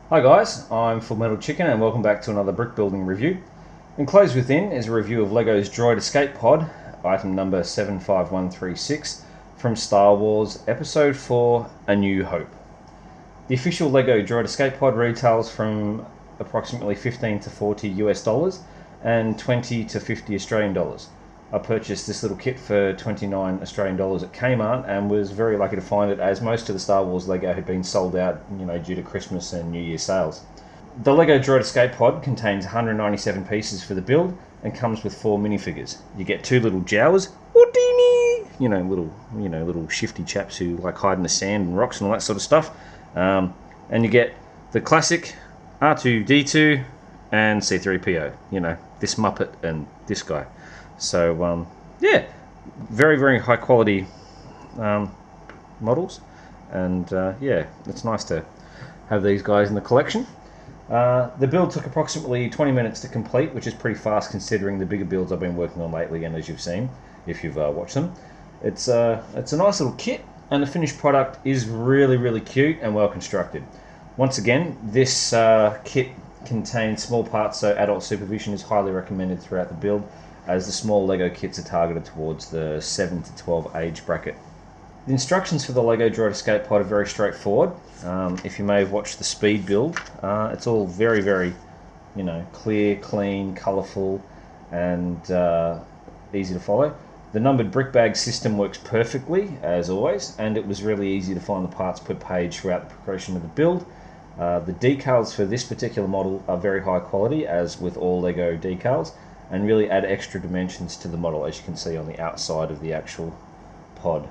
Hi guys, I'm FullMetalChicken and welcome back to another brick building review. Enclosed within is a review of LEGO's Droid Escape Pod, item number 75136 from Star Wars Episode 4 A New Hope. The official LEGO Droid Escape Pod retails from approximately 15 to 40 US dollars and 20 to 50 Australian dollars. I purchased this little kit for 29 Australian dollars at Kmart and was very lucky to find it, as most of the Star Wars Lego had been sold out, due to Christmas and New Year sales. The Lego Droid Escape Pod contains 197 pieces for the build and comes with 4 minifigures. You get 2 little Jawas, little shifty chaps who like hide in the sand and rocks and all that sort of stuff. And you get the classic R2-D2 and C-3PO. This Muppet and this guy. So, very, very high quality models, and it's nice to have these guys in the collection. The build took approximately 20 minutes to complete, which is pretty fast considering the bigger builds I've been working on lately, and as you've seen, if you've watched them. It's a nice little kit, and the finished product is really, really cute and well constructed. Once again, this kit contains small parts, so adult supervision is highly recommended throughout the build, as the small LEGO kits are targeted towards the 7 to 12 age bracket. The instructions for the LEGO Droid Escape Pod are very straightforward. If you may have watched the speed build, it's all very, very, clear, clean, colourful, and easy to follow. The numbered brick bag system works perfectly, as always, and it was really easy to find the parts per page throughout the progression of the build. The decals for this particular model are very high quality, as with all LEGO decals, and really add extra dimensions to the model, as you can see on the outside of the actual pod.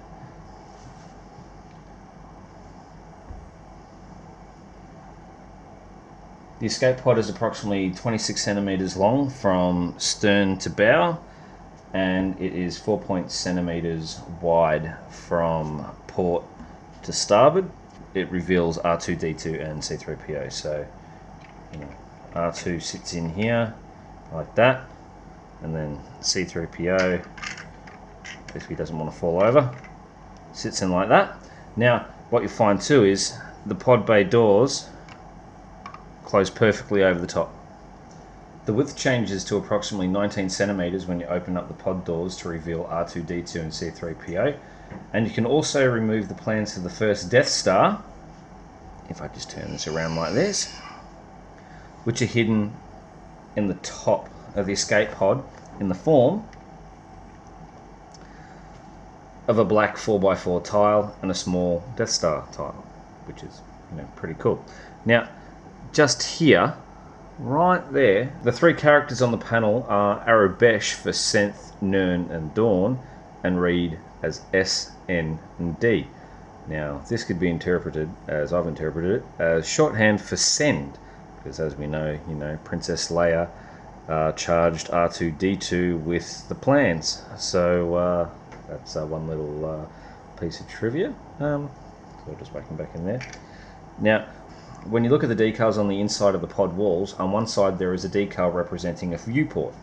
The escape pod is approximately 26 centimeters long from stern to bow, and it is 4 centimeters wide from port to starboard. It reveals R2-D2 and C-3PO, so R2 sits in here like that, and then C-3PO, if he doesn't want to fall over, sits in like that. Now, what you'll find too is the pod bay doors close perfectly over the top. The width changes to approximately 19 centimeters when you open up the pod doors to reveal R2-D2 and C-3PO, and you can also remove the plans for the first Death Star, if I just turn this around like this, which are hidden in the top of the escape pod in the form of a black 4x4 tile and a small Death Star tile, which is pretty cool. Now, just here, right there, the 3 characters on the panel are Arabesh for Senth, Nern, and Dawn, and read as S, N, and D. Now, this could be interpreted, as I've interpreted it, as shorthand for send, because as we know, Princess Leia charged R2-D2 with the plans. So that's one little piece of trivia. So I'll just whack them back in there. Now, when you look at the decals on the inside of the pod walls, on one side there is a decal representing a viewport.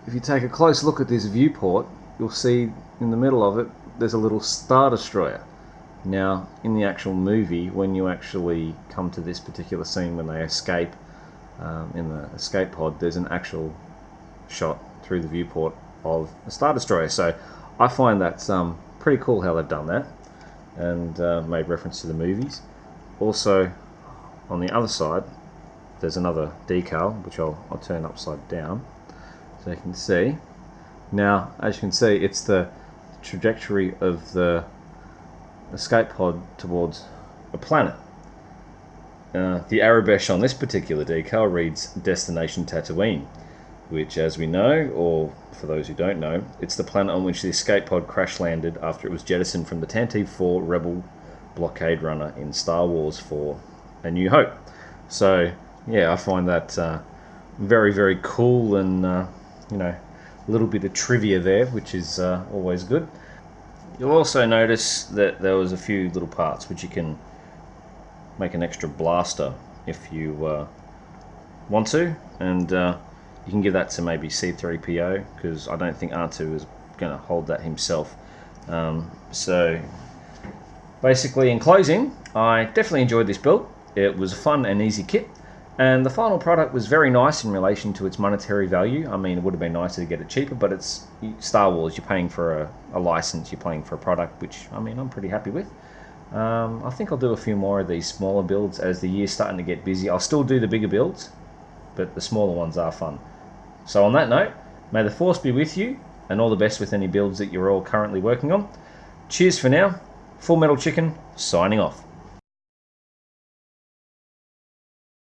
If you take a close look at this viewport, you'll see in the middle of it there's a little Star Destroyer. Now, in the actual movie, when you actually come to this particular scene when they escape in the escape pod, there's an actual shot through the viewport of a Star Destroyer. So I find that's pretty cool how they've done that, and made reference to the movies. Also, on the other side, there's another decal, which I'll turn upside down so you can see. Now, as you can see, it's the trajectory of the escape pod towards a planet. The Arabesh on this particular decal reads Destination Tatooine, which, as we know, or for those who don't know, it's the planet on which the escape pod crash landed after it was jettisoned from the Tantive 4 Rebel blockade runner in Star Wars 4 A New Hope. So, yeah, I find that very, very cool, and, a little bit of trivia there, which is always good. You'll also notice that there was a few little parts which you can make an extra blaster if you want to, and you can give that to maybe C-3PO, because I don't think R2 is going to hold that himself. So basically, in closing, I definitely enjoyed this build. It was a fun and easy kit, and the final product was very nice in relation to its monetary value. I mean, it would have been nicer to get it cheaper, but it's Star Wars. You're paying for a license, you're paying for a product, which, I mean, I'm pretty happy with. I think I'll do a few more of these smaller builds as the year's starting to get busy. I'll still do the bigger builds, but the smaller ones are fun. So on that note, may the Force be with you, and all the best with any builds that you're all currently working on. Cheers for now. FullMetalChicken, signing off.